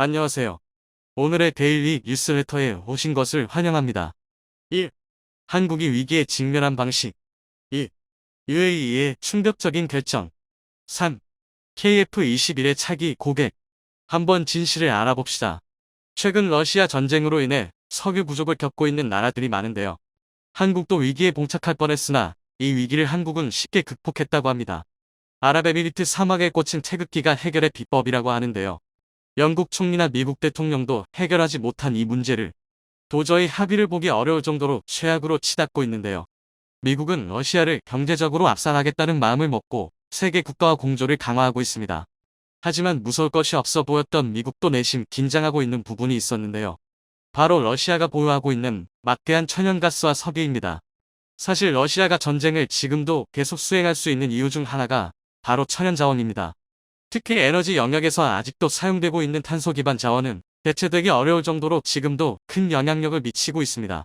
안녕하세요. 오늘의 데일리 뉴스레터에 오신 것을 환영합니다. 1. 한국이 위기에 직면한 방식. 2. UAE의 충격적인 결정. 3. KF-21의 차기 고객. 한번 진실을 알아봅시다. 최근 러시아 전쟁으로 인해 석유 부족을 겪고 있는 나라들이 많은데요. 한국도 위기에 봉착할 뻔했으나 이 위기를 한국은 쉽게 극복했다고 합니다. 아랍에미리트 사막에 꽂힌 태극기가 해결의 비법이라고 하는데요. 영국 총리나 미국 대통령도 해결하지 못한 이 문제를 도저히 합의를 보기 어려울 정도로 최악으로 치닫고 있는데요. 미국은 러시아를 경제적으로 압살하겠다는 마음을 먹고 세계 국가와 공조를 강화하고 있습니다. 하지만 무서울 것이 없어 보였던 미국도 내심 긴장하고 있는 부분이 있었는데요. 바로 러시아가 보유하고 있는 막대한 천연가스와 석유입니다. 사실 러시아가 전쟁을 지금도 계속 수행할 수 있는 이유 중 하나가 바로 천연자원입니다. 특히 에너지 영역에서 아직도 사용되고 있는 탄소 기반 자원은 대체되기 어려울 정도로 지금도 큰 영향력을 미치고 있습니다.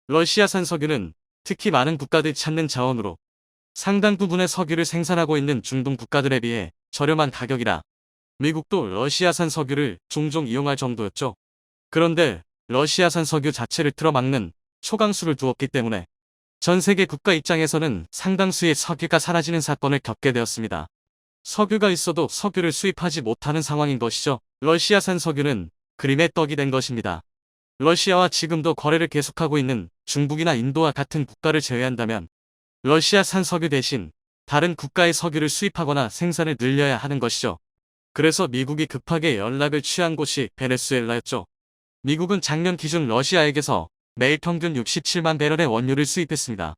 러시아산 석유는 특히 많은 국가들이 찾는 자원으로 상당 부분의 석유를 생산하고 있는 중동 국가들에 비해 저렴한 가격이라 미국도 러시아산 석유를 종종 이용할 정도였죠. 그런데 러시아산 석유 자체를 틀어막는 초강수를 두었기 때문에 전 세계 국가 입장에서는 상당수의 석유가 사라지는 사건을 겪게 되었습니다. 석유가 있어도 석유를 수입하지 못하는 상황인 것이죠. 러시아산 석유는 그림의 떡이 된 것입니다. 러시아와 지금도 거래를 계속하고 있는 중국이나 인도와 같은 국가를 제외한다면 러시아산 석유 대신 다른 국가의 석유를 수입하거나 생산을 늘려야 하는 것이죠. 그래서 미국이 급하게 연락을 취한 곳이 베네수엘라였죠. 미국은 작년 기준 러시아에게서 매일 평균 67만 배럴의 원유를 수입했습니다.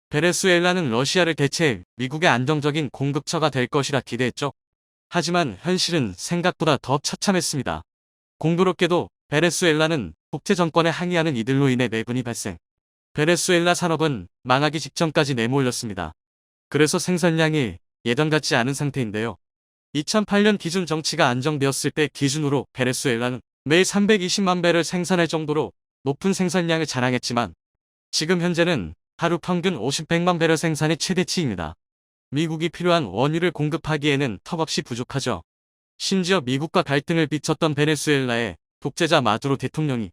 베네수엘라는 러시아를 대체해 미국의 안정적인 공급처가 될 것이라 기대했죠. 하지만 현실은 생각보다 더 처참했습니다. 공교롭게도 베네수엘라는 독재 정권에 항의하는 이들로 인해 내분이 발생. 베네수엘라 산업은 망하기 직전까지 내몰렸습니다. 그래서 생산량이 예전 같지 않은 상태인데요. 2008년 기준 정치가 안정되었을 때 기준으로 베네수엘라는 매일 320만 배를 생산할 정도로 높은 생산량을 자랑했지만 지금 현재는 하루 평균 50-100만 배럴 생산이 최대치입니다. 미국이 필요한 원유를 공급하기에는 턱없이 부족하죠. 심지어 미국과 갈등을 빚혔던 베네수엘라의 독재자 마두로 대통령이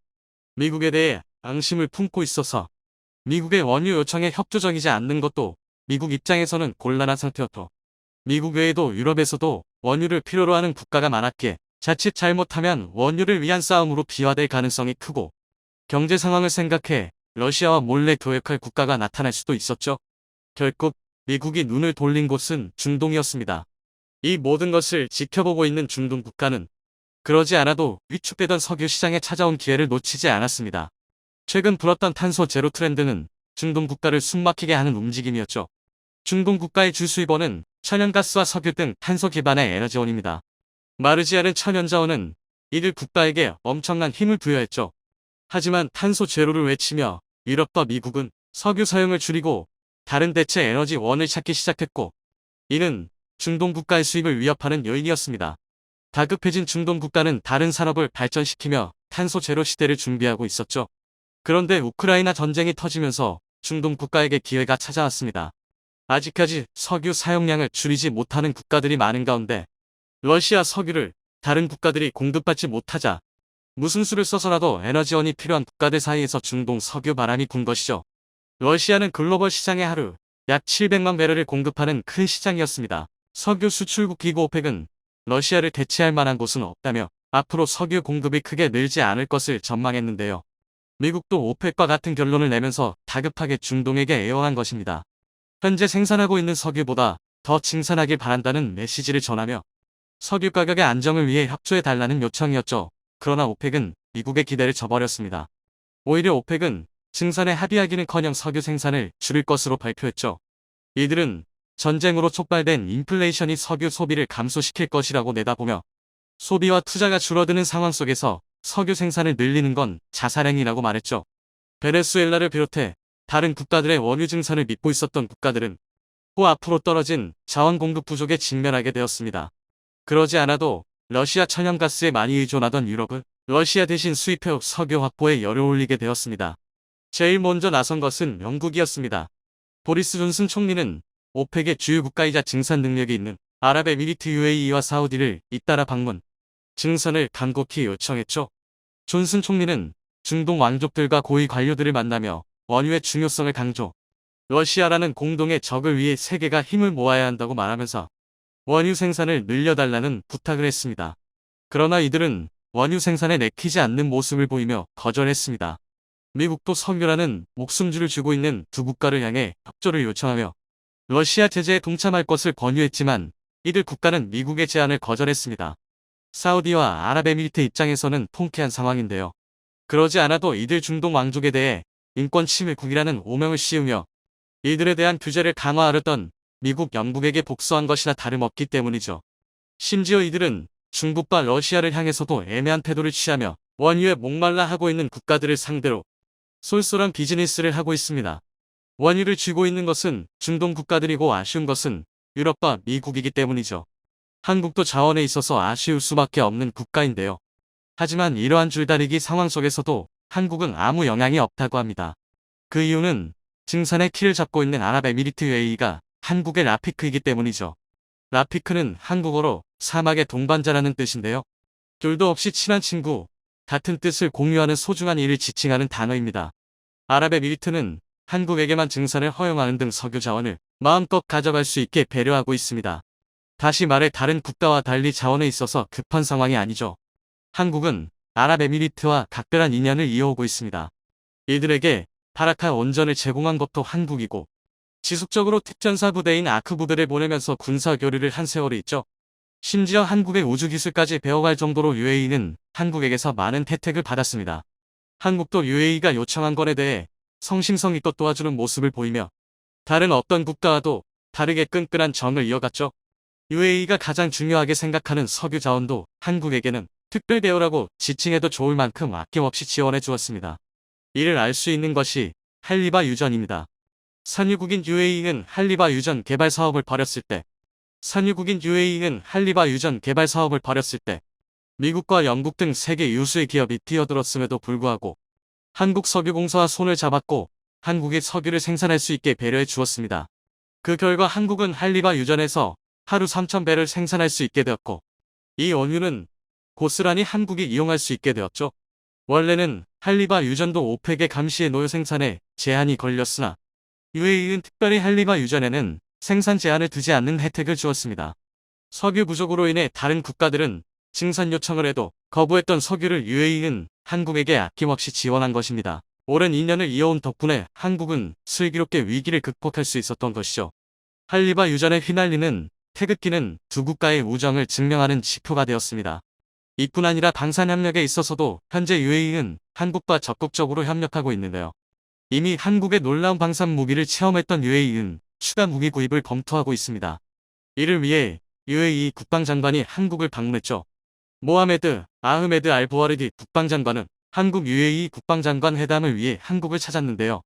미국에 대해 앙심을 품고 있어서 미국의 원유 요청에 협조적이지 않는 것도 미국 입장에서는 곤란한 상태였고 미국 외에도 유럽에서도 원유를 필요로 하는 국가가 많았기에 자칫 잘못하면 원유를 위한 싸움으로 비화될 가능성이 크고 경제 상황을 생각해 러시아와 몰래 교역할 국가가 나타날 수도 있었죠. 결국 미국이 눈을 돌린 곳은 중동이었습니다. 이 모든 것을 지켜보고 있는 중동 국가는 그러지 않아도 위축되던 석유 시장에 찾아온 기회를 놓치지 않았습니다. 최근 불었던 탄소 제로 트렌드는 중동 국가를 숨막히게 하는 움직임이었죠. 중동 국가의 주 수입원은 천연가스와 석유 등 탄소 기반의 에너지원입니다. 마르지 않은 천연자원은 이들 국가에게 엄청난 힘을 부여했죠. 하지만 탄소 제로를 외치며 유럽과 미국은 석유 사용을 줄이고 다른 대체 에너지원을 찾기 시작했고 이는 중동 국가의 수입을 위협하는 요인이었습니다. 다급해진 중동 국가는 다른 산업을 발전시키며 탄소 제로 시대를 준비하고 있었죠. 그런데 우크라이나 전쟁이 터지면서 중동 국가에게 기회가 찾아왔습니다. 아직까지 석유 사용량을 줄이지 못하는 국가들이 많은 가운데 러시아 석유를 다른 국가들이 공급받지 못하자 무슨 수를 써서라도 에너지원이 필요한 국가들 사이에서 중동 석유 바람이 군 것이죠. 러시아는 글로벌 시장에 하루 약 700만 배럴을 공급하는 큰 시장이었습니다. 석유 수출국 기구 오펙은 러시아를 대체할 만한 곳은 없다며 앞으로 석유 공급이 크게 늘지 않을 것을 전망했는데요. 미국도 오펙과 같은 결론을 내면서 다급하게 중동에게 애원한 것입니다. 현재 생산하고 있는 석유보다 더 증산하길 바란다는 메시지를 전하며 석유 가격의 안정을 위해 협조해달라는 요청이었죠. 그러나 오펙은 미국의 기대를 저버렸습니다. 오히려 오펙은 증산에 합의하기는커녕 석유 생산을 줄일 것으로 발표했죠. 이들은 전쟁으로 촉발된 인플레이션이 석유 소비를 감소시킬 것이라고 내다보며 소비와 투자가 줄어드는 상황 속에서 석유 생산을 늘리는 건 자살행위라고 말했죠. 베네수엘라를 비롯해 다른 국가들의 원유 증산을 믿고 있었던 국가들은 또 앞으로 떨어진 자원 공급 부족에 직면하게 되었습니다. 그러지 않아도 러시아 천연가스에 많이 의존하던 유럽은 러시아 대신 수입해 석유 확보에 열을 올리게 되었습니다. 제일 먼저 나선 것은 영국이었습니다. 보리스 존슨 총리는 오펙의 주요 국가이자 증산 능력이 있는 아랍에미리트 UAE와 사우디를 잇따라 방문. 증산을 간곡히 요청했죠. 존슨 총리는 중동 왕족들과 고위 관료들을 만나며 원유의 중요성을 강조, 러시아라는 공동의 적을 위해 세계가 힘을 모아야 한다고 말하면서 원유 생산을 늘려달라는 부탁을 했습니다. 그러나 이들은 원유 생산에 내키지 않는 모습을 보이며 거절했습니다. 미국도 석유라는 목숨줄을 쥐고 있는 두 국가를 향해 협조를 요청하며 러시아 제재에 동참할 것을 권유했지만 이들 국가는 미국의 제안을 거절했습니다. 사우디와 아랍에미리트 입장에서는 통쾌한 상황인데요. 그러지 않아도 이들 중동 왕족에 대해 인권 침해국이라는 오명을 씌우며 이들에 대한 규제를 강화하려던 미국, 영국에게 복수한 것이나 다름없기 때문이죠. 심지어 이들은 중국과 러시아를 향해서도 애매한 태도를 취하며 원유에 목말라 하고 있는 국가들을 상대로 쏠쏠한 비즈니스를 하고 있습니다. 원유를 쥐고 있는 것은 중동 국가들이고 아쉬운 것은 유럽과 미국이기 때문이죠. 한국도 자원에 있어서 아쉬울 수밖에 없는 국가인데요. 하지만 이러한 줄다리기 상황 속에서도 한국은 아무 영향이 없다고 합니다. 그 이유는 증산의 키를 잡고 있는 아랍에미리트 UAE가 한국의 라피크이기 때문이죠. 라피크는 한국어로 사막의 동반자라는 뜻인데요. 둘도 없이 친한 친구, 같은 뜻을 공유하는 소중한 이를 지칭하는 단어입니다. 아랍에미리트는 한국에게만 증산을 허용하는 등 석유 자원을 마음껏 가져갈 수 있게 배려하고 있습니다. 다시 말해 다른 국가와 달리 자원에 있어서 급한 상황이 아니죠. 한국은 아랍에미리트와 각별한 인연을 이어오고 있습니다. 이들에게 바라카 원전을 제공한 것도 한국이고 지속적으로 특전사 부대인 아크 부대를 보내면서 군사 교류를 한 세월이 있죠. 심지어 한국의 우주기술까지 배워갈 정도로 UAE는 한국에게서 많은 혜택을 받았습니다. 한국도 UAE가 요청한 건에 대해 성심성의껏 도와주는 모습을 보이며 다른 어떤 국가와도 다르게 끈끈한 정을 이어갔죠. UAE가 가장 중요하게 생각하는 석유 자원도 한국에게는 특별 대우라고 지칭해도 좋을 만큼 아낌없이 지원해 주었습니다. 이를 알 수 있는 것이 할리바 유전입니다. 산유국인 UAE는 할리바 유전 개발 사업을 벌였을 때 미국과 영국 등 세계 유수의 기업이 뛰어들었음에도 불구하고 한국석유공사와 손을 잡았고 한국의 석유를 생산할 수 있게 배려해 주었습니다. 그 결과 한국은 할리바 유전에서 하루 3,000배를 생산할 수 있게 되었고 이 원유는 고스란히 한국이 이용할 수 있게 되었죠. 원래는 할리바 유전도 오펙의 감시에 놓여 생산에 제한이 걸렸으나 UAE는 특별히 할리바 유전에는 생산 제한을 두지 않는 혜택을 주었습니다. 석유 부족으로 인해 다른 국가들은 증산 요청을 해도 거부했던 석유를 UAE는 한국에게 아낌없이 지원한 것입니다. 오랜 인연을 이어온 덕분에 한국은 슬기롭게 위기를 극복할 수 있었던 것이죠. 할리바 유전에 휘날리는 태극기는 두 국가의 우정을 증명하는 지표가 되었습니다. 이뿐 아니라 방산협력에 있어서도 현재 UAE는 한국과 적극적으로 협력하고 있는데요. 이미 한국의 놀라운 방산 무기를 체험했던 UAE는 추가 무기 구입을 검토하고 있습니다. 이를 위해 UAE 국방장관이 한국을 방문했죠. 모하메드 아흐메드 알 부아르디 국방장관은 한국 UAE 국방장관 회담을 위해 한국을 찾았는데요.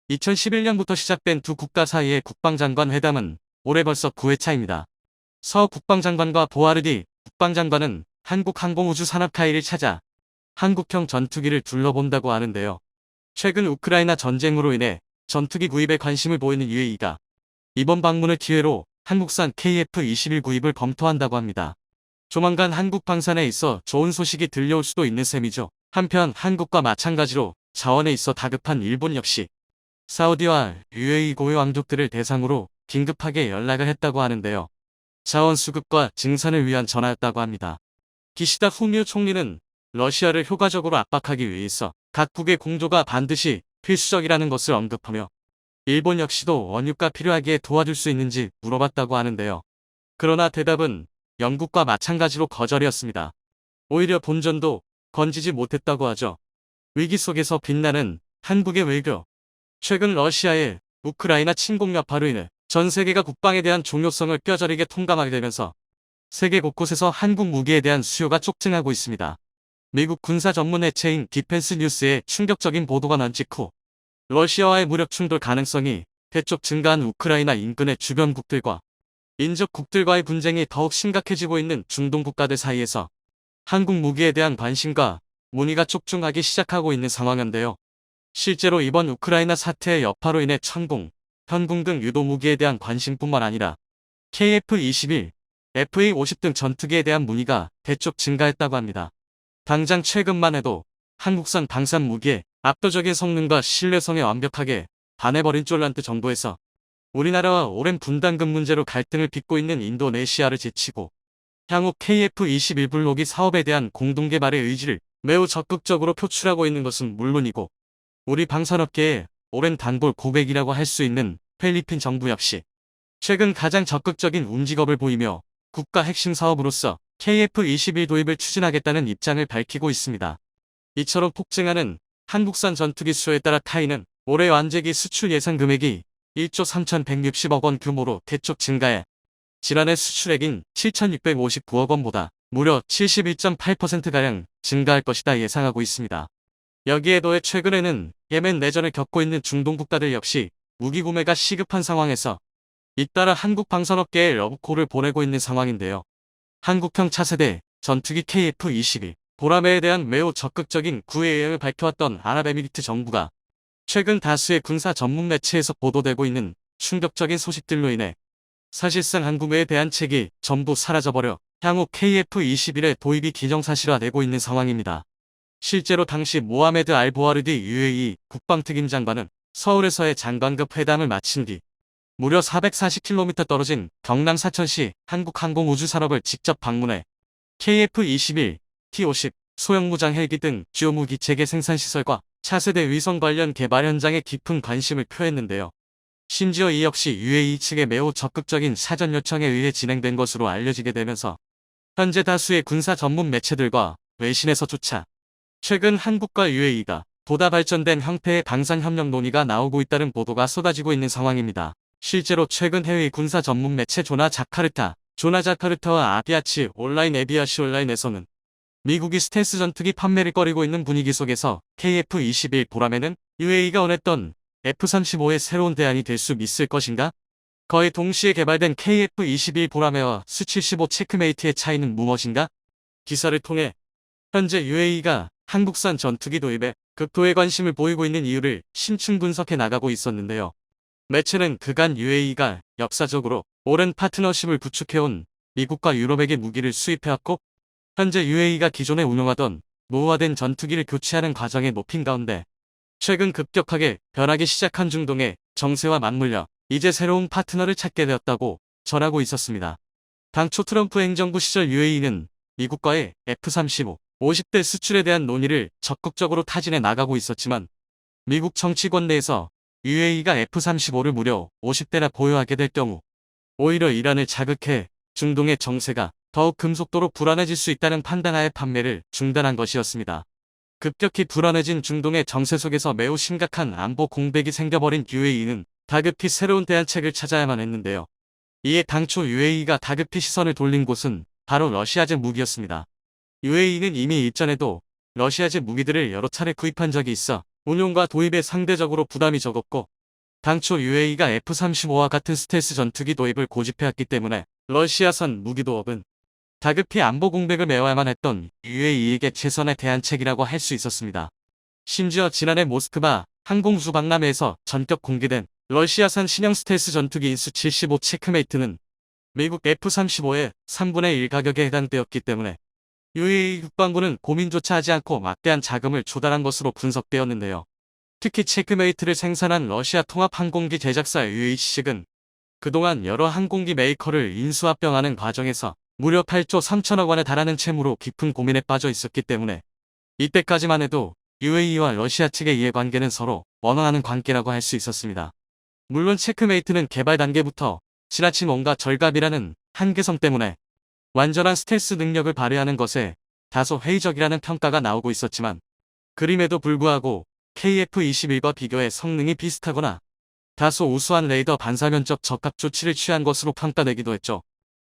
2011년부터 시작된 두 국가 사이의 국방장관 회담은 올해 벌써 9회차입니다. 서 국방장관과 보아르디 국방장관은 한국 항공우주 산업카이를 찾아 한국형 전투기를 둘러본다고 하는데요. 최근 우크라이나 전쟁으로 인해 전투기 구입에 관심을 보이는 UAE가 이번 방문을 기회로 한국산 KF-21 구입을 검토한다고 합니다. 조만간 한국 방산에 있어 좋은 소식이 들려올 수도 있는 셈이죠. 한편 한국과 마찬가지로 자원에 있어 다급한 일본 역시 사우디와 UAE 고위 왕족들을 대상으로 긴급하게 연락을 했다고 하는데요. 자원 수급과 증산을 위한 전화였다고 합니다. 기시다 후미오 총리는 러시아를 효과적으로 압박하기 위해서 각국의 공조가 반드시 필수적이라는 것을 언급하며 일본 역시도 원유가 필요하기에 도와줄 수 있는지 물어봤다고 하는데요. 그러나 대답은 영국과 마찬가지로 거절이었습니다. 오히려 본전도 건지지 못했다고 하죠. 위기 속에서 빛나는 한국의 외교. 최근 러시아의 우크라이나 침공 여파로 인해 전 세계가 국방에 대한 중요성을 뼈저리게 통감하게 되면서 세계 곳곳에서 한국 무기에 대한 수요가 촉증하고 있습니다. 미국 군사 전문 매체인 디펜스 뉴스의 충격적인 보도가 난 직후 러시아와의 무력 충돌 가능성이 대쪽 증가한 우크라이나 인근의 주변국들과 인접국들과의 분쟁이 더욱 심각해지고 있는 중동 국가들 사이에서 한국 무기에 대한 관심과 문의가 촉중하기 시작하고 있는 상황인데요. 실제로 이번 우크라이나 사태의 여파로 인해 천궁, 현궁 등 유도 무기에 대한 관심뿐만 아니라 KF-21, FA-50 등 전투기에 대한 문의가 대폭 증가했다고 합니다. 당장 최근만 해도 한국산 방산 무기의 압도적인 성능과 신뢰성에 완벽하게 반해버린 쫄란트 정도에서 우리나라와 오랜 분담금 문제로 갈등을 빚고 있는 인도네시아를 제치고 향후 KF-21 블록이 사업에 대한 공동개발의 의지를 매우 적극적으로 표출하고 있는 것은 물론이고 우리 방산업계의 오랜 단골 고객이라고 할 수 있는 필리핀 정부 역시 최근 가장 적극적인 움직임을 보이며 국가 핵심 사업으로서 KF-21 도입을 추진하겠다는 입장을 밝히고 있습니다. 이처럼 폭증하는 한국산 전투기 수요에 따라 타이는 올해 완제기 수출 예상 금액이 1조 3,160억 원 규모로 대폭 증가해 지난해 수출액인 7,659억 원보다 무려 71.8%가량 증가할 것이다 예상하고 있습니다. 여기에 더해 최근에는 예멘 내전을 겪고 있는 중동 국가들 역시 무기 구매가 시급한 상황에서 잇따라 한국 방산업계에 러브콜을 보내고 있는 상황인데요. 한국형 차세대 전투기 KF-21 보라매에 대한 매우 적극적인 구애 의향을 밝혀왔던 아랍에미리트 정부가 최근 다수의 군사 전문 매체에서 보도되고 있는 충격적인 소식들로 인해 사실상 한국에 대한 책이 전부 사라져버려 향후 KF-21의 도입이 기정사실화되고 있는 상황입니다. 실제로 당시 모하메드 알보아르디 UAE 국방특임 장관은 서울에서의 장관급 회담을 마친 뒤 무려 440km 떨어진 경남 사천시 한국항공우주산업을 직접 방문해 KF-21, T-50, 소형무장 헬기 등 주요 무기 체계 생산시설과 차세대 위성 관련 개발 현장에 깊은 관심을 표했는데요. 심지어 이 역시 UAE 측의 매우 적극적인 사전 요청에 의해 진행된 것으로 알려지게 되면서 현재 다수의 군사 전문 매체들과 외신에서조차 최근 한국과 UAE가 보다 발전된 형태의 방산협력 논의가 나오고 있다는 보도가 쏟아지고 있는 상황입니다. 실제로 최근 해외 군사 전문 매체 조나 자카르타와 아비아치 온라인 에비아시 온라인에서는 미국이 스텔스 전투기 판매를 꺼리고 있는 분위기 속에서 KF-21 보라매는 UAE가 원했던 F-35의 새로운 대안이 될 수 있을 것인가? 거의 동시에 개발된 KF-21 보라매와 수-75 체크메이트의 차이는 무엇인가? 기사를 통해 현재 UAE가 한국산 전투기 도입에 극도의 관심을 보이고 있는 이유를 심층 분석해 나가고 있었는데요. 매체는 그간 UAE가 역사적으로 오랜 파트너십을 구축해온 미국과 유럽에게 무기를 수입해왔고 현재 UAE가 기존에 운용하던 노후화된 전투기를 교체하는 과정에 높인 가운데 최근 급격하게 변하기 시작한 중동의 정세와 맞물려 이제 새로운 파트너를 찾게 되었다고 전하고 있었습니다. 당초 트럼프 행정부 시절 UAE는 미국과의 F-35, 50대 수출에 대한 논의를 적극적으로 타진해 나가고 있었지만 미국 정치권 내에서 UAE가 F-35를 무려 50대나 보유하게 될 경우 오히려 이란을 자극해 중동의 정세가 더욱 급속도로 불안해질 수 있다는 판단하에 판매를 중단한 것이었습니다. 급격히 불안해진 중동의 정세 속에서 매우 심각한 안보 공백이 생겨버린 UAE는 다급히 새로운 대안책을 찾아야만 했는데요. 이에 당초 UAE가 다급히 시선을 돌린 곳은 바로 러시아제 무기였습니다. UAE는 이미 이전에도 러시아제 무기들을 여러 차례 구입한 적이 있어 운용과 도입에 상대적으로 부담이 적었고 당초 UAE가 F-35와 같은 스텔스 전투기 도입을 고집해왔기 때문에 러시아산 무기 도입은 다급히 안보 공백을 메워야만 했던 UAE에게 최선의 대안책이라고 할 수 있었습니다. 심지어 지난해 모스크바 항공수 박람회에서 전격 공개된 러시아산 신형 스텔스 전투기인 수-75 체크메이트는 미국 F-35의 3분의 1 가격에 해당되었기 때문에 UAE 국방부는 고민조차 하지 않고 막대한 자금을 조달한 것으로 분석되었는데요. 특히 체크메이트를 생산한 러시아 통합항공기 제작사 UH 측은 그동안 여러 항공기 메이커를 인수합병하는 과정에서 무려 8조 3천억 원에 달하는 채무로 깊은 고민에 빠져 있었기 때문에 이때까지만 해도 UAE와 러시아 측의 이해관계는 서로 원활하는 관계라고 할 수 있었습니다. 물론 체크메이트는 개발 단계부터 지나친 원가 절감이라는 한계성 때문에 완전한 스텔스 능력을 발휘하는 것에 다소 회의적이라는 평가가 나오고 있었지만 그림에도 불구하고 KF-21과 비교해 성능이 비슷하거나 다소 우수한 레이더 반사면적 적합 조치를 취한 것으로 평가되기도 했죠.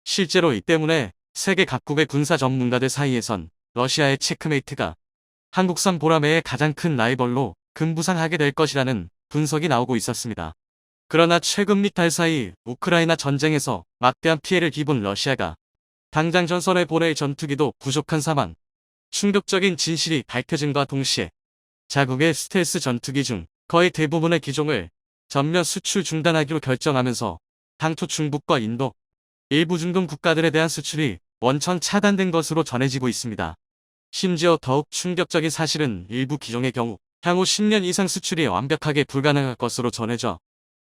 실제로 이 때문에 세계 각국의 군사 전문가들 사이에선 러시아의 체크메이트가 한국산 보라매의 가장 큰 라이벌로 금부상하게 될 것이라는 분석이 나오고 있었습니다. 그러나 최근 몇 달 사이 우크라이나 전쟁에서 막대한 피해를 입은 러시아가 당장 전선에 보낼 전투기도 부족한 상황, 충격적인 진실이 밝혀짐과 동시에 자국의 스텔스 전투기 중 거의 대부분의 기종을 전면 수출 중단하기로 결정하면서 당초 중국과 인도, 일부 중동 국가들에 대한 수출이 원천 차단된 것으로 전해지고 있습니다. 심지어 더욱 충격적인 사실은 일부 기종의 경우 향후 10년 이상 수출이 완벽하게 불가능할 것으로 전해져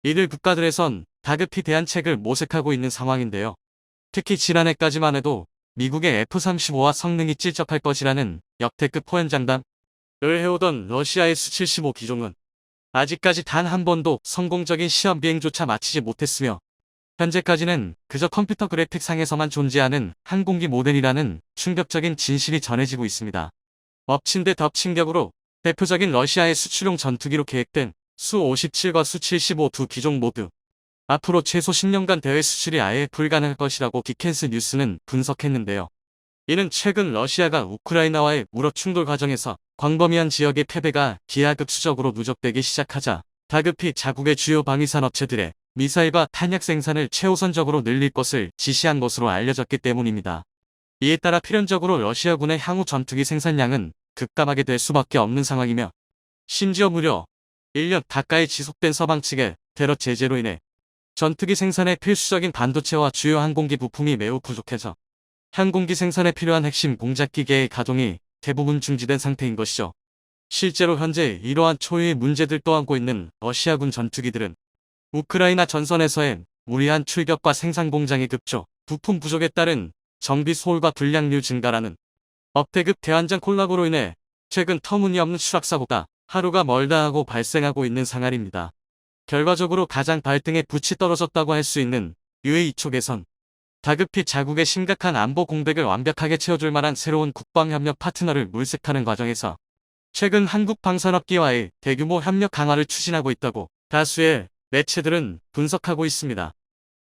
이들 국가들에선 다급히 대안책을 모색하고 있는 상황인데요. 특히 지난해까지만 해도 미국의 F-35와 성능이 찔적할 것이라는 역대급 호연장담을 해오던 러시아의 Su-75 기종은 아직까지 단 한 번도 성공적인 시험 비행조차 마치지 못했으며 현재까지는 그저 컴퓨터 그래픽 상에서만 존재하는 항공기 모델이라는 충격적인 진실이 전해지고 있습니다. 엎친 데 덮친 격으로 대표적인 러시아의 수출용 전투기로 계획된 수-57과 수-75 두 기종 모두 앞으로 최소 10년간 대외 수출이 아예 불가능할 것이라고 디켄스 뉴스는 분석했는데요. 이는 최근 러시아가 우크라이나와의 무력 충돌 과정에서 광범위한 지역의 패배가 기하급수적으로 누적되기 시작하자 다급히 자국의 주요 방위산 업체들의 미사일과 탄약 생산을 최우선적으로 늘릴 것을 지시한 것으로 알려졌기 때문입니다. 이에 따라 필연적으로 러시아군의 향후 전투기 생산량은 급감하게 될 수밖에 없는 상황이며 심지어 무려 1년 가까이 지속된 서방 측의 테러 제재로 인해 전투기 생산에 필수적인 반도체와 주요 항공기 부품이 매우 부족해서 항공기 생산에 필요한 핵심 공작 기계의 가동이 대부분 중지된 상태인 것이죠. 실제로 현재 이러한 초유의 문제들도 안고 있는 러시아군 전투기들은 우크라이나 전선에서의 무리한 출격과 생산 공장의 급조, 부품 부족에 따른 정비 소홀과 불량률 증가라는 억대급 대환장 콜라보로 인해 최근 터무니없는 추락사고가 하루가 멀다 하고 발생하고 있는 상황입니다. 결과적으로 가장 발등에 불이 떨어졌다고 할 수 있는 UAE 쪽에선 다급히 자국의 심각한 안보 공백을 완벽하게 채워줄 만한 새로운 국방협력 파트너를 물색하는 과정에서 최근 한국 방산업계와의 대규모 협력 강화를 추진하고 있다고 다수의 매체들은 분석하고 있습니다.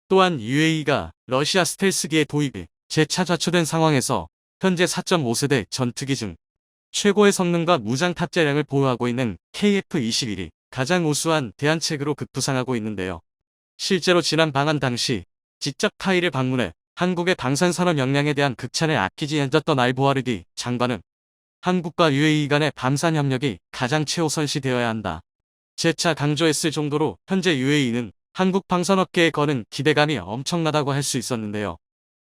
또한 UAE가 러시아 스텔스기의 도입이 재차 좌초된 상황에서 현재 4.5세대 전투기 중 최고의 성능과 무장 탑재량을 보유하고 있는 KF-21이 가장 우수한 대안책으로 급부상하고 있는데요. 실제로 지난 방한 당시 직접 카이를 방문해 한국의 방산산업 역량에 대한 극찬을 아끼지 않았던 알보아르디 장관은 한국과 UAE 간의 방산 협력이 가장 최우선시 되어야 한다. 재차 강조했을 정도로 현재 UAE는 한국 방산업계에 거는 기대감이 엄청나다고 할 수 있었는데요.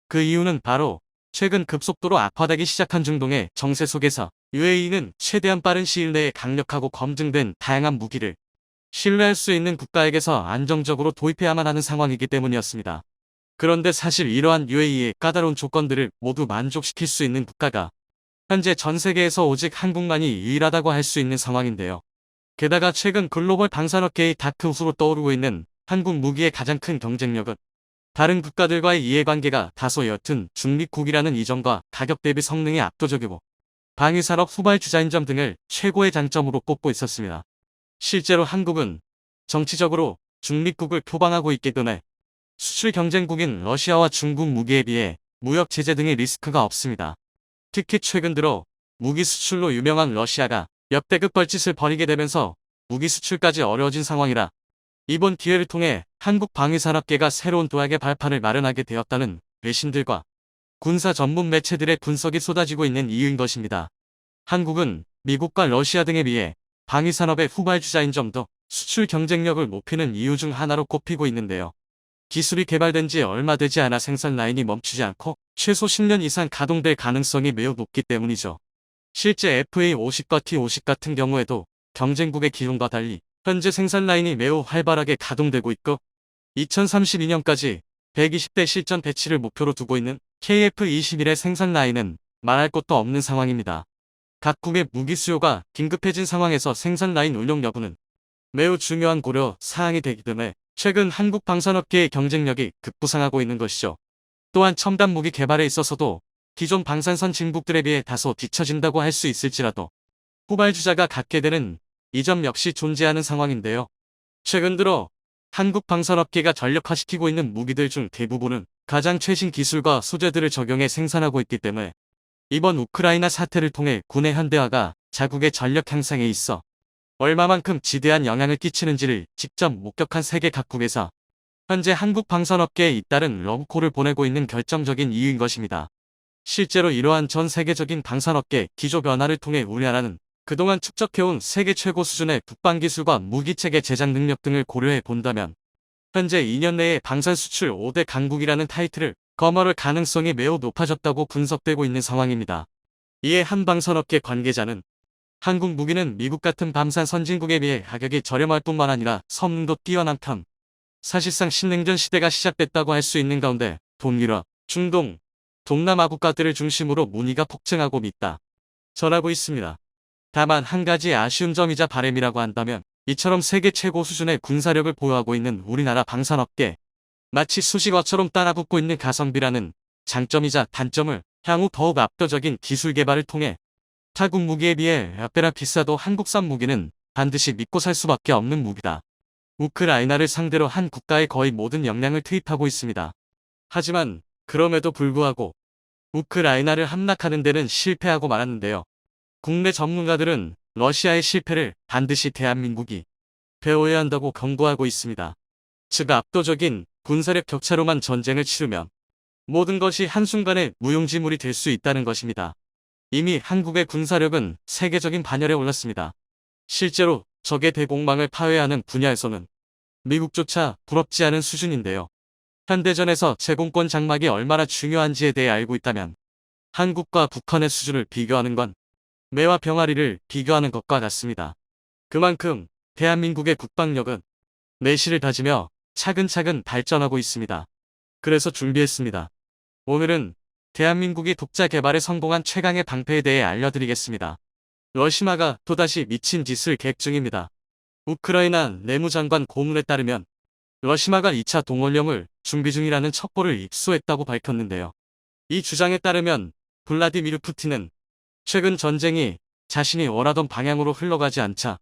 그 이유는 바로 최근 급속도로 악화되기 시작한 중동의 정세 속에서 UAE는 최대한 빠른 시일 내에 강력하고 검증된 다양한 무기를 신뢰할 수 있는 국가에게서 안정적으로 도입해야만 하는 상황이기 때문이었습니다. 그런데 사실 이러한 UAE의 까다로운 조건들을 모두 만족시킬 수 있는 국가가 현재 전 세계에서 오직 한국만이 유일하다고 할 수 있는 상황인데요. 게다가 최근 글로벌 방산업계의 다크호수로 떠오르고 있는 한국 무기의 가장 큰 경쟁력은 다른 국가들과의 이해관계가 다소 옅은 중립국이라는 이점과 가격 대비 성능이 압도적이고 방위산업 후발주자인 점 등을 최고의 장점으로 꼽고 있었습니다. 실제로 한국은 정치적으로 중립국을 표방하고 있기 때문에 수출 경쟁국인 러시아와 중국 무기에 비해 무역 제재 등의 리스크가 없습니다. 특히 최근 들어 무기 수출로 유명한 러시아가 역대급 벌짓을 벌이게 되면서 무기 수출까지 어려워진 상황이라 이번 기회를 통해 한국 방위산업계가 새로운 도약의 발판을 마련하게 되었다는 외신들과 군사 전문 매체들의 분석이 쏟아지고 있는 이유인 것입니다. 한국은 미국과 러시아 등에 비해 방위산업의 후발주자인 점도 수출 경쟁력을 높이는 이유 중 하나로 꼽히고 있는데요. 기술이 개발된 지 얼마 되지 않아 생산 라인이 멈추지 않고 최소 10년 이상 가동될 가능성이 매우 높기 때문이죠. 실제 FA-50과 T-50 같은 경우에도 경쟁국의 기존과 달리 현재 생산 라인이 매우 활발하게 가동되고 있고 2032년까지 120대 실전 배치를 목표로 두고 있는 KF-21의 생산 라인은 말할 것도 없는 상황입니다. 각국의 무기 수요가 긴급해진 상황에서 생산 라인 운용 여부는 매우 중요한 고려 사항이 되기 때문에 최근 한국 방산업계의 경쟁력이 급부상하고 있는 것이죠. 또한 첨단 무기 개발에 있어서도 기존 방산선 진국들에 비해 다소 뒤처진다고 할 수 있을지라도 후발주자가 갖게 되는 이 점 역시 존재하는 상황인데요. 최근 들어 한국 방산업계가 전력화시키고 있는 무기들 중 대부분은 가장 최신 기술과 소재들을 적용해 생산하고 있기 때문에 이번 우크라이나 사태를 통해 군의 현대화가 자국의 전력 향상에 있어 얼마만큼 지대한 영향을 끼치는지를 직접 목격한 세계 각국에서 현재 한국 방산업계에 잇따른 러브콜을 보내고 있는 결정적인 이유인 것입니다. 실제로 이러한 전 세계적인 방산업계 기조 변화를 통해 우리나라는 그동안 축적해온 세계 최고 수준의 국방기술과 무기체계 제작 능력 등을 고려해 본다면 현재 2년 내에 방산 수출 5대 강국이라는 타이틀을 거머쥘 가능성이 매우 높아졌다고 분석되고 있는 상황입니다. 이에 한 방산업계 관계자는 한국 무기는 미국 같은 방산 선진국에 비해 가격이 저렴할 뿐만 아니라 성능도 뛰어난 편, 사실상 신냉전 시대가 시작됐다고 할 수 있는 가운데 동유럽, 중동, 동남아 국가들을 중심으로 문의가 폭증하고 있다 전하고 있습니다. 다만 한 가지 아쉬운 점이자 바람이라고 한다면 이처럼 세계 최고 수준의 군사력을 보유하고 있는 우리나라 방산업계, 마치 수식어처럼 따라붙고 있는 가성비라는 장점이자 단점을 향후 더욱 압도적인 기술 개발을 통해 타국 무기에 비해 몇 배나 비싸도 한국산 무기는 반드시 믿고 살 수밖에 없는 무기다. 우크라이나를 상대로 한 국가의 거의 모든 역량을 투입하고 있습니다. 하지만 그럼에도 불구하고 우크라이나를 함락하는 데는 실패하고 말았는데요. 국내 전문가들은 러시아의 실패를 반드시 대한민국이 배워야 한다고 경고하고 있습니다. 즉 압도적인 군사력 격차로만 전쟁을 치르면 모든 것이 한순간에 무용지물이 될 수 있다는 것입니다. 이미 한국의 군사력은 세계적인 반열에 올랐습니다. 실제로 적의 대공망을 파괴하는 분야에서는 미국조차 부럽지 않은 수준인데요. 현대전에서 제공권 장막이 얼마나 중요한지에 대해 알고 있다면 한국과 북한의 수준을 비교하는 건 매와 병아리를 비교하는 것과 같습니다. 그만큼 대한민국의 국방력은 내실을 다지며 차근차근 발전하고 있습니다. 그래서 준비했습니다. 오늘은 대한민국이 독자 개발에 성공한 최강의 방패에 대해 알려드리겠습니다. 러시아가 또다시 미친 짓을 계획 중입니다. 우크라이나 내무장관 고문에 따르면 러시아가 2차 동원령을 준비 중이라는 첩보를 입수했다고 밝혔는데요. 이 주장에 따르면 블라디미르 푸틴은 최근 전쟁이 자신이 원하던 방향으로 흘러가지 않자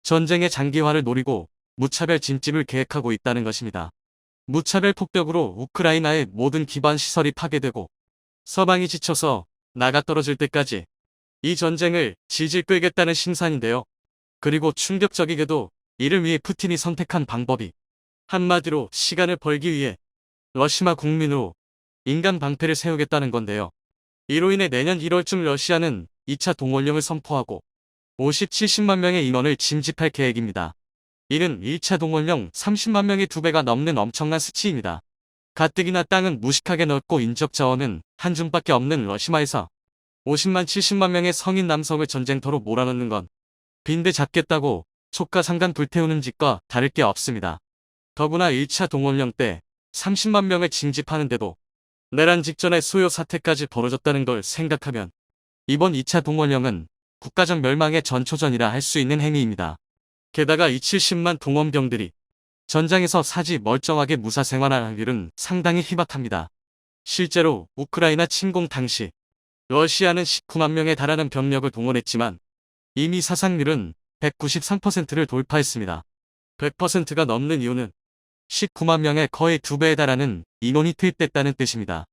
전쟁의 장기화를 노리고 무차별 진집을 계획하고 있다는 것입니다. 무차별 폭격으로 우크라이나의 모든 기반 시설이 파괴되고 서방이 지쳐서 나가떨어질 때까지 이 전쟁을 질질 끌겠다는 심산인데요. 그리고 충격적이게도 이를 위해 푸틴이 선택한 방법이 한마디로 시간을 벌기 위해 러시아 국민으로 인간 방패를 세우겠다는 건데요. 이로 인해 내년 1월쯤 러시아는 2차 동원령을 선포하고 50, 70만 명의 인원을 징집할 계획입니다. 이는 1차 동원령 30만 명의 2배가 넘는 엄청난 수치입니다. 가뜩이나 땅은 무식하게 넓고 인적 자원은 한 줌밖에 없는 러시아에서 50만, 70만 명의 성인 남성을 전쟁터로 몰아넣는 건 빈대 잡겠다고 촉가상간 불태우는 짓과 다를 게 없습니다. 더구나 1차 동원령 때 30만 명을 징집하는데도 내란 직전에 소요 사태까지 벌어졌다는 걸 생각하면 이번 2차 동원령은 국가적 멸망의 전초전이라 할 수 있는 행위입니다. 게다가 이 70만 동원병들이 전장에서 사지 멀쩡하게 무사 생활할 확률은 상당히 희박합니다. 실제로 우크라이나 침공 당시 러시아는 19만 명에 달하는 병력을 동원했지만 이미 사상률은 193%를 돌파했습니다. 100%가 넘는 이유는 19만 명의 거의 2배에 달하는 인원이 투입됐다는 뜻입니다.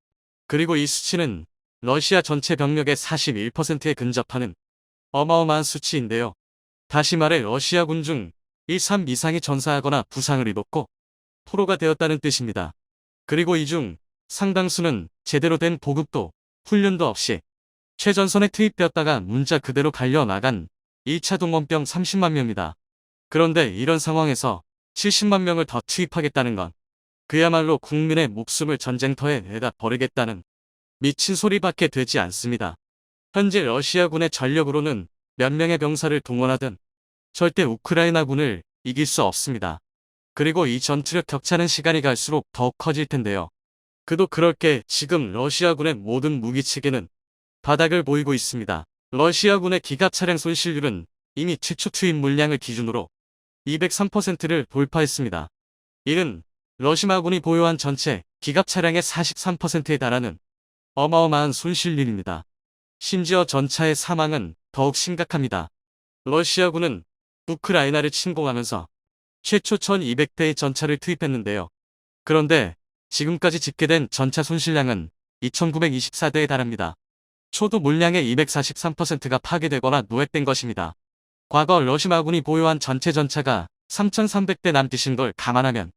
그리고 이 수치는 러시아 전체 병력의 41%에 근접하는 어마어마한 수치인데요. 다시 말해 러시아군 중 1, 3 이상이 전사하거나 부상을 입었고 포로가 되었다는 뜻입니다. 그리고 이 중 상당수는 제대로 된 보급도 훈련도 없이 최전선에 투입되었다가 문자 그대로 갈려나간 1차 동원병 30만 명입니다. 그런데 이런 상황에서 70만 명을 더 투입하겠다는 건 그야말로 국민의 목숨을 전쟁터에 내다 버리겠다는 미친 소리밖에 되지 않습니다. 현재 러시아군의 전력으로는 몇 명의 병사를 동원하든 절대 우크라이나군을 이길 수 없습니다. 그리고 이 전투력 격차는 시간이 갈수록 더욱 커질 텐데요. 그도 그럴 게 지금 러시아군의 모든 무기체계는 바닥을 보이고 있습니다. 러시아군의 기갑 차량 손실률은 이미 최초 투입 물량을 기준으로 203%를 돌파했습니다. 이는 러시아군이 보유한 전체 기갑 차량의 43%에 달하는 어마어마한 손실률입니다. 심지어 전차의 사망은 더욱 심각합니다. 러시아군은 우크라이나를 침공하면서 최초 1200대의 전차를 투입했는데요. 그런데 지금까지 집계된 전차 손실량은 2924대에 달합니다. 초도 물량의 243%가 파괴되거나 노획된 것입니다. 과거 러시아군이 보유한 전체 전차가 3300대 남짓인 걸 감안하면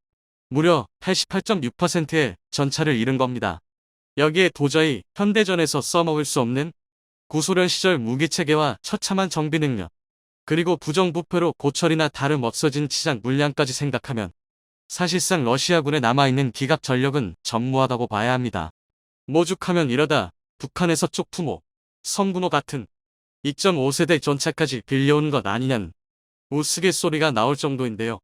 무려 88.6%의 전차를 잃은 겁니다. 여기에 도저히 현대전에서 써먹을 수 없는 구소련 시절 무기체계와 처참한 정비 능력, 그리고 부정부패로 고철이나 다름 없어진 치장 물량까지 생각하면 사실상 러시아군에 남아있는 기갑 전력은 전무하다고 봐야 합니다. 모죽하면 이러다 북한에서 쪽푸모, 성군호 같은 2.5세대 전차까지 빌려오는 것 아니냐는 우스갯소리가 나올 정도인데요.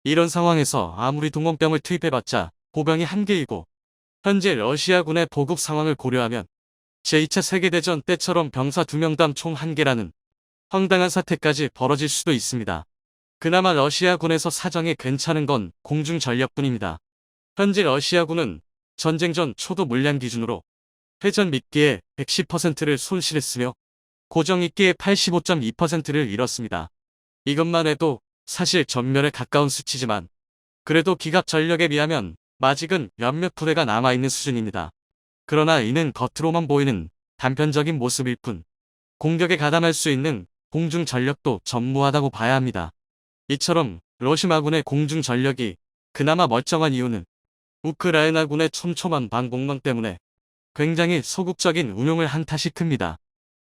이런 상황에서 아무리 동원병을 투입해봤자 보병이 한계이고 현재 러시아군의 보급 상황을 고려하면 제2차 세계대전 때처럼 병사 2명당 총 1개라는 황당한 사태까지 벌어질 수도 있습니다. 그나마 러시아군에서 사정이 괜찮은 건 공중전력뿐입니다. 현재 러시아군은 전쟁 전 초도 물량 기준으로 회전 미끼의 110%를 손실했으며 고정 미끼의 85.2%를 잃었습니다. 이것만 해도 사실 전멸에 가까운 수치지만 그래도 기갑 전력에 비하면 아직은 몇몇 부대가 남아있는 수준입니다. 그러나 이는 겉으로만 보이는 단편적인 모습일 뿐 공격에 가담할 수 있는 공중 전력도 전무하다고 봐야 합니다. 이처럼 러시아군의 공중 전력이 그나마 멀쩡한 이유는 우크라이나군의 촘촘한 방공망 때문에 굉장히 소극적인 운용을 한 탓이 큽니다.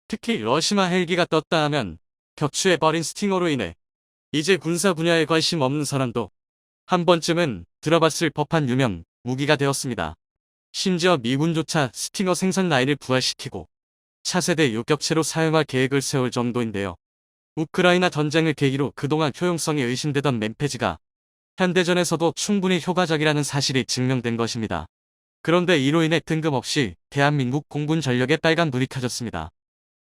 특히 러시아 헬기가 떴다 하면 격추해버린 스팅어로 인해 이제 군사 분야에 관심 없는 사람도 한 번쯤은 들어봤을 법한 유명 무기가 되었습니다. 심지어 미군조차 스팅어 생산 라인을 부활시키고 차세대 요격체로 사용할 계획을 세울 정도인데요. 우크라이나 전쟁을 계기로 그동안 효용성이 의심되던 맨페즈가 현대전에서도 충분히 효과적이라는 사실이 증명된 것입니다. 그런데 이로 인해 뜬금없이 대한민국 공군 전력에 빨간불이 켜졌습니다.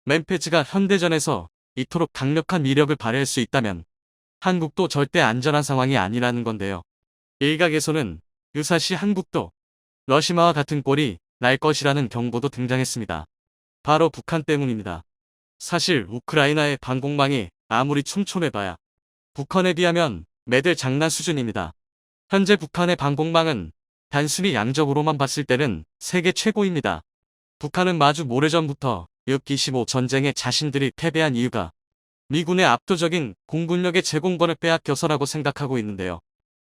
맨페즈가 현대전에서 이토록 강력한 위력을 발휘할 수 있다면 한국도 절대 안전한 상황이 아니라는 건데요. 일각에서는 유사시 한국도 러시아와 같은 꼴이 날 것이라는 경고도 등장했습니다. 바로 북한 때문입니다. 사실 우크라이나의 방공망이 아무리 촘촘해봐야 북한에 비하면 매들 장난 수준입니다. 현재 북한의 방공망은 단순히 양적으로만 봤을 때는 세계 최고입니다. 북한은 마주 모래전부터 6.25 전쟁에 자신들이 패배한 이유가 미군의 압도적인 공군력의 제공권을 빼앗겨서라고 생각하고 있는데요.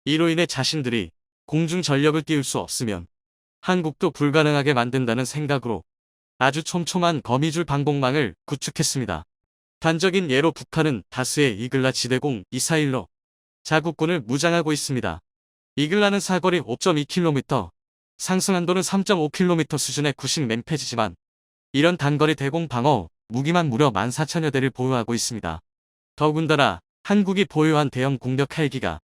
이로 인해 자신들이 공중 전력을 띄울 수 없으면 한국도 불가능하게 만든다는 생각으로 아주 촘촘한 거미줄 방공망을 구축했습니다. 단적인 예로 북한은 다수의 이글라 지대공 미사일로 자국군을 무장하고 있습니다. 이글라는 사거리 5.2km, 상승한도는 3.5km 수준의 구식 맨페즈지만 이런 단거리 대공 방어 무기만 무려 14,000여 대를 보유하고 있습니다. 더군다나 한국이 보유한 대형 공격 헬기가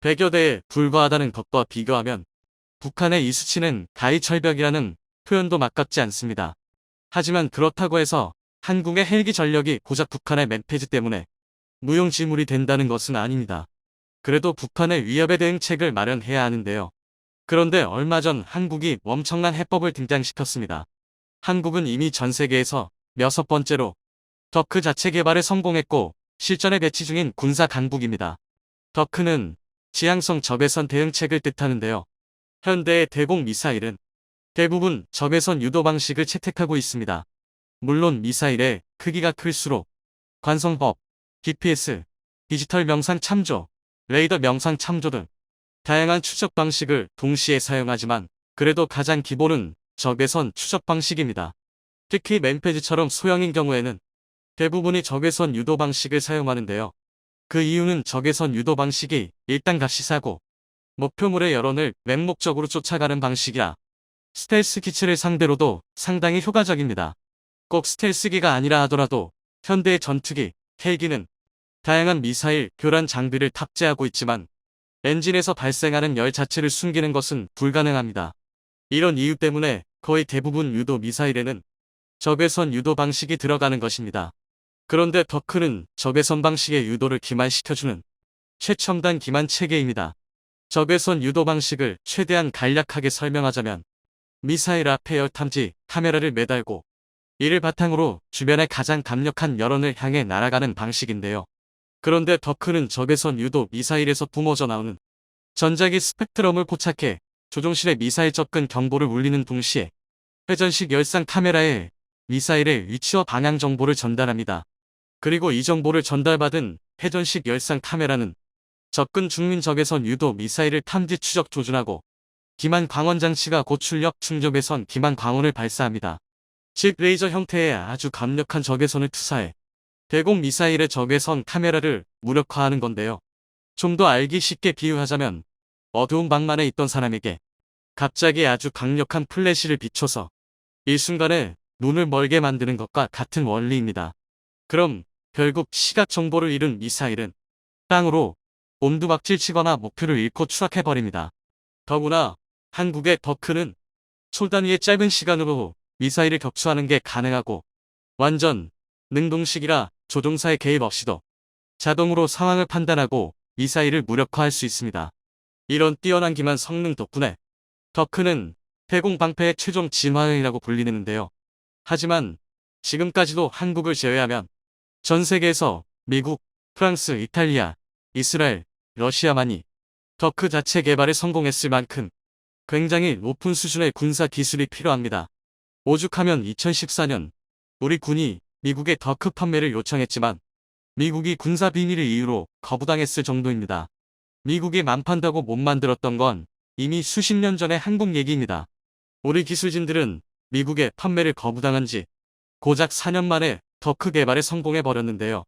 100여 대에 불과하다는 것과 비교하면 북한의 이 수치는 가히철벽이라는 표현도 막깝지 않습니다. 하지만 그렇다고 해서 한국의 헬기 전력이 고작 북한의 맨페즈 때문에 무용지물이 된다는 것은 아닙니다. 그래도 북한의 위협에 대응책을 마련해야 하는데요. 그런데 얼마 전 한국이 엄청난 해법을 등장시켰습니다. 한국은 이미 전 세계에서 6번째로 더크 자체 개발에 성공했고 실전에 배치 중인 군사 강국입니다. 더크는 지향성 적외선 대응책을 뜻하는데요. 현대의 대공 미사일은 대부분 적외선 유도 방식을 채택하고 있습니다. 물론 미사일의 크기가 클수록 관성법, GPS, 디지털 명상 참조, 레이더 명상 참조 등 다양한 추적 방식을 동시에 사용하지만 그래도 가장 기본은 적외선 추적 방식입니다. 특히 맨페즈처럼 소형인 경우에는 대부분이 적외선 유도 방식을 사용하는데요. 그 이유는 적외선 유도 방식이 일단 값이 싸고 목표물의 여론을 맹목적으로 쫓아가는 방식이라 스텔스 기체를 상대로도 상당히 효과적입니다. 꼭 스텔스기가 아니라 하더라도 현대의 전투기, 헬기는 다양한 미사일, 교란 장비를 탑재하고 있지만 엔진에서 발생하는 열 자체를 숨기는 것은 불가능합니다. 이런 이유 때문에 거의 대부분 유도 미사일에는 적외선 유도 방식이 들어가는 것입니다. 그런데 더크는 적외선 방식의 유도를 기만시켜주는 최첨단 기만 체계입니다. 적외선 유도 방식을 최대한 간략하게 설명하자면 미사일 앞에 열 탐지 카메라를 매달고 이를 바탕으로 주변의 가장 강력한 여론을 향해 날아가는 방식인데요. 그런데 더크는 적외선 유도 미사일에서 뿜어져 나오는 전자기 스펙트럼을 포착해 조종실의 미사일 접근 경보를 울리는 동시에 회전식 열상 카메라에 미사일의 위치와 방향 정보를 전달합니다. 그리고 이 정보를 전달받은 회전식 열상 카메라는 접근 중인 적외선 유도 미사일을 탐지 추적 조준하고 기만 광원 장치가 고출력 충족외선 기만 광원을 발사합니다. 즉 레이저 형태의 아주 강력한 적외선을 투사해 대공 미사일의 적외선 카메라를 무력화하는 건데요. 좀 더 알기 쉽게 비유하자면 어두운 방만에 있던 사람에게 갑자기 아주 강력한 플래시를 비춰서 일순간에 눈을 멀게 만드는 것과 같은 원리입니다. 그럼 결국 시각 정보를 잃은 미사일은 땅으로 옴두박질 치거나 목표를 잃고 추락해버립니다. 더구나 한국의 더크는 초단위의 짧은 시간으로 미사일을 격추하는 게 가능하고 완전 능동식이라 조종사의 개입 없이도 자동으로 상황을 판단하고 미사일을 무력화할 수 있습니다. 이런 뛰어난 기만 성능 덕분에 더크는 대공 방패의 최종 진화형이라고 불리는데요. 하지만 지금까지도 한국을 제외하면 전 세계에서 미국, 프랑스, 이탈리아, 이스라엘, 러시아만이 더크 자체 개발에 성공했을 만큼 굉장히 높은 수준의 군사 기술이 필요합니다. 오죽하면 2014년 우리 군이 미국의 더크 판매를 요청했지만 미국이 군사 비밀을 이유로 거부당했을 정도입니다. 미국이 만판다고 못 만들었던 건 이미 수십 년 전의 한국 얘기입니다. 우리 기술진들은 미국의 판매를 거부당한 지 고작 4년 만에 더크 개발에 성공해버렸는데요.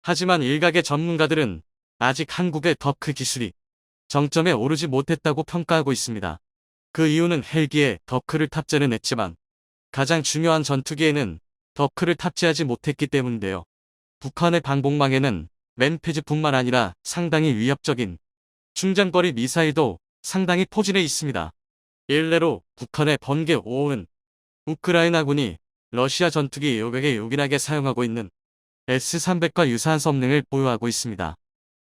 하지만 일각의 전문가들은 아직 한국의 더크 기술이 정점에 오르지 못했다고 평가하고 있습니다. 그 이유는 헬기에 더크를 탑재는 했지만 가장 중요한 전투기에는 더크를 탑재하지 못했기 때문인데요. 북한의 방공망에는 맨피즈뿐만 아니라 상당히 위협적인 중장거리 미사일도 상당히 포진해 있습니다. 일례로 북한의 번개 5호는 우크라이나군이 러시아 전투기 요격에 요긴하게 사용하고 있는 S-300과 유사한 성능을 보유하고 있습니다.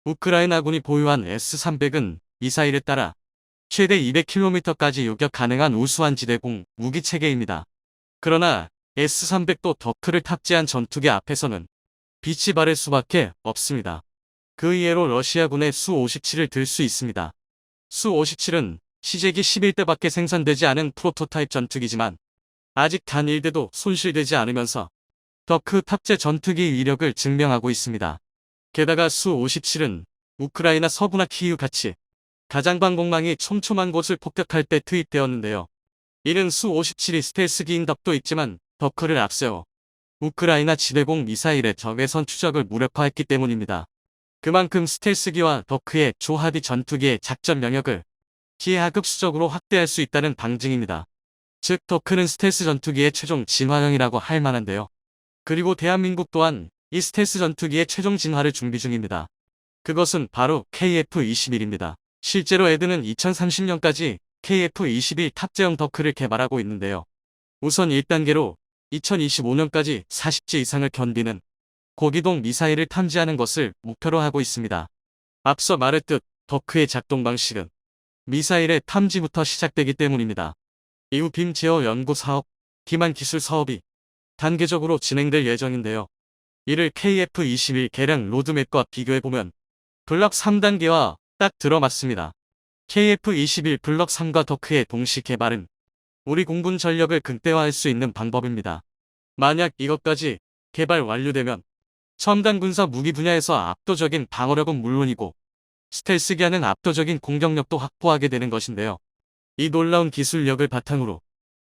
우크라이나군이 보유한 S-300은 미사일에 따라 최대 200km까지 요격 가능한 우수한 지대공 무기 체계입니다. 그러나 S-300도 더크를 탑재한 전투기 앞에서는 빛이 바를 수밖에 없습니다. 그 이해로 러시아군의 수-57을 들 수 있습니다. 수-57은 시제기 11대밖에 생산되지 않은 프로토타입 전투기지만 아직 단 1대도 손실되지 않으면서 더크 탑재 전투기 위력을 증명하고 있습니다. 게다가 수-57은 우크라이나 서부나 키이우 같이 가장 방공망이 촘촘한 곳을 폭격할 때 투입되었는데요. 이는 수-57이 스텔스기인 덕도 있지만 더크를 앞세워 우크라이나 지대공 미사일의 적외선 추적을 무력화했기 때문입니다. 그만큼 스텔스기와 더크의 조합이 전투기의 작전 영역을 기하급수적으로 확대할 수 있다는 방증입니다. 즉 더크는 스텔스 전투기의 최종 진화형이라고 할 만한데요. 그리고 대한민국 또한 이 스텔스 전투기의 최종 진화를 준비 중입니다. 그것은 바로 KF-21입니다. 실제로 에드는 2030년까지 KF-21 탑재형 더크를 개발하고 있는데요. 우선 1단계로 2025년까지 40지 이상을 견디는 고기동 미사일을 탐지하는 것을 목표로 하고 있습니다. 앞서 말했듯 더크의 작동 방식은 미사일의 탐지부터 시작되기 때문입니다. 이후 빔 제어 연구 사업, 기만 기술 사업이 단계적으로 진행될 예정인데요. 이를 KF-21 개량 로드맵과 비교해보면 블럭 3단계와 딱 들어맞습니다. KF-21 블럭 3과 더크의 동시 개발은 우리 공군 전력을 극대화할 수 있는 방법입니다. 만약 이것까지 개발 완료되면 첨단 군사 무기 분야에서 압도적인 방어력은 물론이고 스텔스기하는 압도적인 공격력도 확보하게 되는 것인데요. 이 놀라운 기술력을 바탕으로